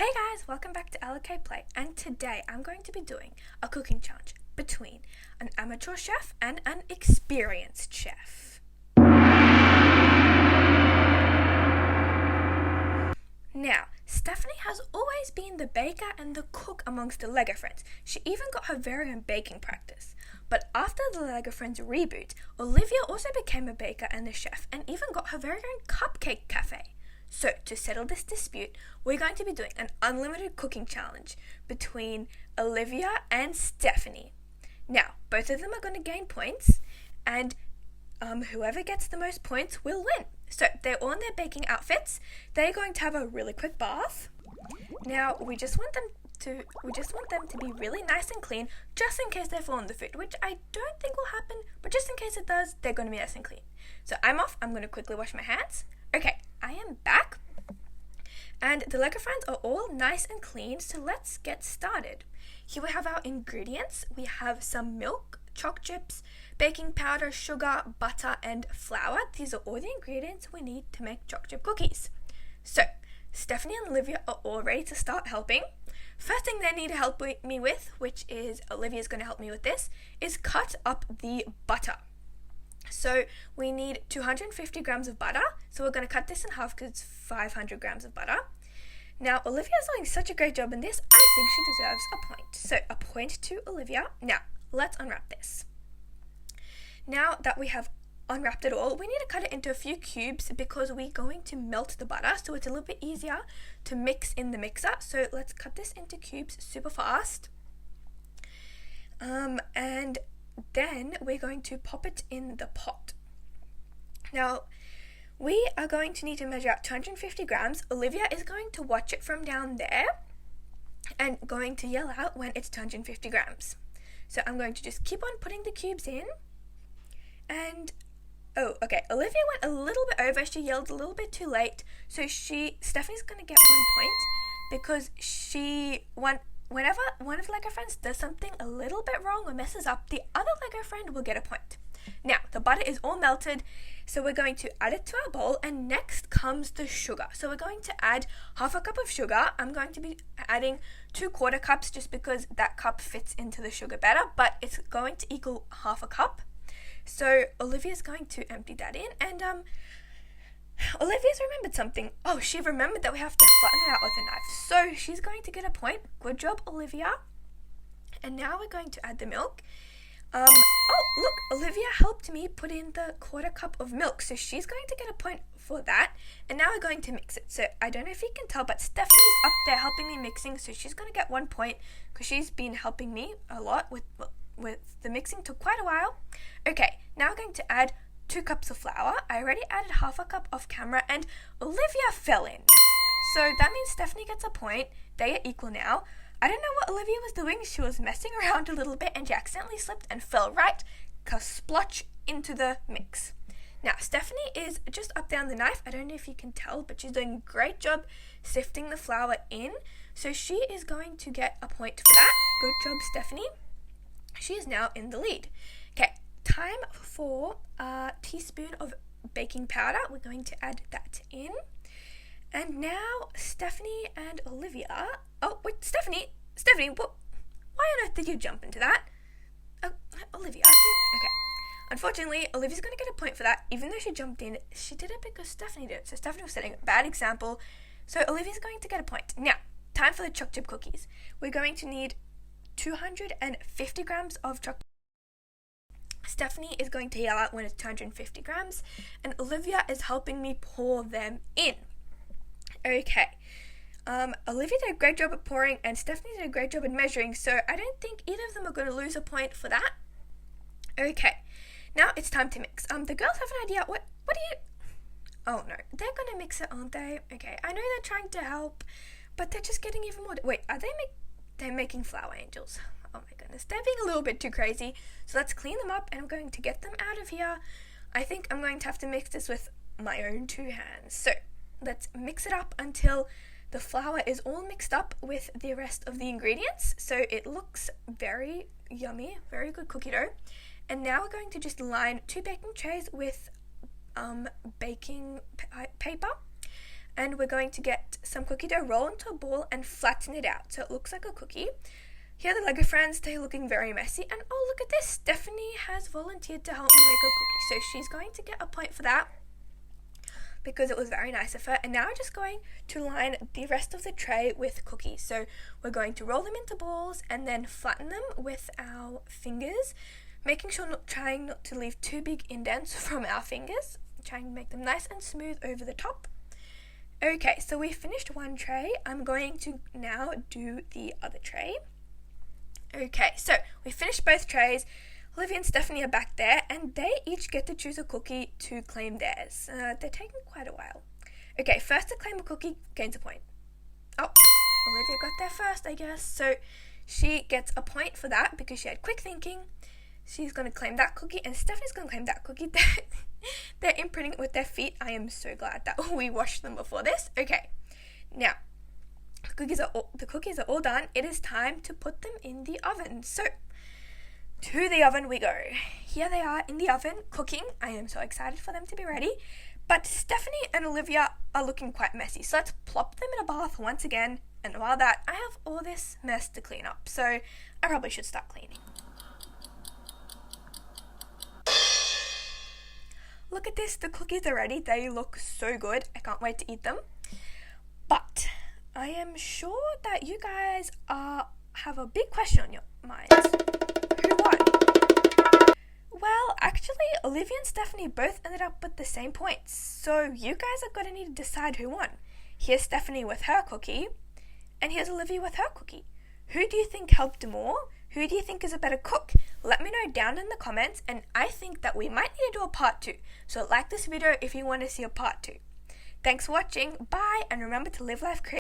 Hey guys, welcome back to L.L.K Play, and today I'm going to be doing a cooking challenge between an amateur chef and an experienced chef. Now, Stephanie has always been the baker and the cook amongst the LEGO friends. She even got her very own baking practice. But after the LEGO Friends reboot, Olivia also became a baker and a chef and even got her very own cupcake cafe. So, to settle this dispute, we're going to be doing an unlimited cooking challenge between Olivia and Stephanie. Now, both of them are going to gain points, and whoever gets the most points will win. So, they're all in their baking outfits. They're going to have a really quick bath. Now, we just want them to be really nice and clean, just in case they fall on the food, which I don't think will happen, but just in case it does, they're going to be nice and clean. So, I'm off. I'm going to quickly wash my hands. Okay, I am back, and the LEGO friends are all nice and clean, so let's get started. Here we have our ingredients. We have some milk, choc chips, baking powder, sugar, butter, and flour. These are all the ingredients we need to make choc chip cookies. So, Stephanie and Olivia are all ready to start helping. First thing they need to help me with, which is Olivia's going to help me with this, is cut up the butter. So we need 250 grams of butter. So we're going to cut this in half because it's 500 grams of butter. Now, Olivia's doing such a great job in this, I think she deserves a point. So a point to Olivia. Now, let's unwrap this. Now that we have unwrapped it all, we need to cut it into a few cubes because we're going to melt the butter, so it's a little bit easier to mix in the mixer. So let's cut this into cubes super fast. And then we're going to pop it in the pot. Now, we are going to need to measure out 250 grams. Olivia is going to watch it from down there and going to yell out when it's 250 grams. So I'm going to just keep on putting the cubes in. And, oh, okay, Olivia went a little bit over. She yelled a little bit too late. So Stephanie's going to get 1 point because whenever one of the LEGO friends does something a little bit wrong or messes up, the other LEGO friend will get a point. Now, the butter is all melted, so we're going to add it to our bowl, and next comes the sugar. So we're going to add half a cup of sugar. I'm going to be adding 2/4 cups just because that cup fits into the sugar better, but it's going to equal half a cup. So Olivia's going to empty that in, and Olivia's remembered something. Oh, she remembered that we have to flatten it out with a knife. So she's going to get a point. Good job, Olivia. And now we're going to add the milk. Oh, look, Olivia helped me put in the 1/4 cup of milk. So she's going to get a point for that. And now we're going to mix it. So I don't know if you can tell, but Stephanie's up there helping me mixing. So she's going to get 1 point because she's been helping me a lot with the mixing. Took quite a while. Okay, now we're going to add 2 cups of flour. I already added half a cup off camera and Olivia fell in. So that means Stephanie gets a point. They are equal now. I don't know what Olivia was doing. She was messing around a little bit and she accidentally slipped and fell right splotch into the mix. Now, Stephanie is just up there on the knife. I don't know if you can tell, but she's doing a great job sifting the flour in. So she is going to get a point for that. Good job, Stephanie. She is now in the lead. Okay, time for a teaspoon of baking powder. We're going to add that in. And now Stephanie and Olivia. Oh, wait, Stephanie, why on earth did you jump into that? Oh, Olivia, okay. Unfortunately, Olivia's going to get a point for that. Even though she jumped in, she did it because Stephanie did it. So Stephanie was setting a bad example. So Olivia's going to get a point. Now, time for the choc chip cookies. We're going to need 250 grams of chocolate. Stephanie is going to yell out when it's 250 grams, and Olivia is helping me pour them in. Okay. Olivia did a great job at pouring, and Stephanie did a great job at measuring, so I don't think either of them are going to lose a point for that. Okay. Now it's time to mix. The girls have an idea. What do you... Oh, no. They're going to mix it, aren't they? Okay. I know they're trying to help, but they're just getting even more... Wait, are they're making flower angels? Oh my goodness, they're being a little bit too crazy. So let's clean them up and I'm going to get them out of here. I think I'm going to have to mix this with my own 2 hands. So let's mix it up until the flour is all mixed up with the rest of the ingredients. So it looks very yummy, very good cookie dough. And now we're going to just line 2 baking trays with baking paper. And we're going to get some cookie dough, roll into a ball and flatten it out so it looks like a cookie. Here are the Lego friends, they're looking very messy. And oh, look at this, Stephanie has volunteered to help me make a cookie. So she's going to get a point for that because it was very nice of her. And now we're just going to line the rest of the tray with cookies. So we're going to roll them into balls and then flatten them with our fingers, making sure trying not to leave too big indents from our fingers, trying to make them nice and smooth over the top. Okay, so we finished one tray. I'm going to now do the other tray. Okay, so we finished both trays. Olivia and Stephanie are back there, and they each get to choose a cookie to claim theirs. They're taking quite a while. Okay, first to claim a cookie gains a point. Oh, Olivia got there first, I guess. So she gets a point for that because she had quick thinking. She's going to claim that cookie, and Stephanie's going to claim that cookie. They're imprinting it with their feet. I am so glad that we washed them before this. Okay, now the cookies are all done. It is time to put them in the oven. So to the oven we go. Here they are in the oven cooking. I am so excited for them to be ready. But Stephanie and Olivia are looking quite messy. So let's plop them in a bath once again. And while that, I have all this mess to clean up. So I probably should start cleaning. Look at this, the cookies are ready. They look so good. I can't wait to eat them. But I am sure that you guys have a big question on your minds. Who won? Well, actually, Olivia and Stephanie both ended up with the same points. So you guys are going to need to decide who won. Here's Stephanie with her cookie, and here's Olivia with her cookie. Who do you think helped more? Who do you think is a better cook? Let me know down in the comments, and I think that we might need to do a part 2. So like this video if you want to see a part 2. Thanks for watching, bye, and remember to live life creatively.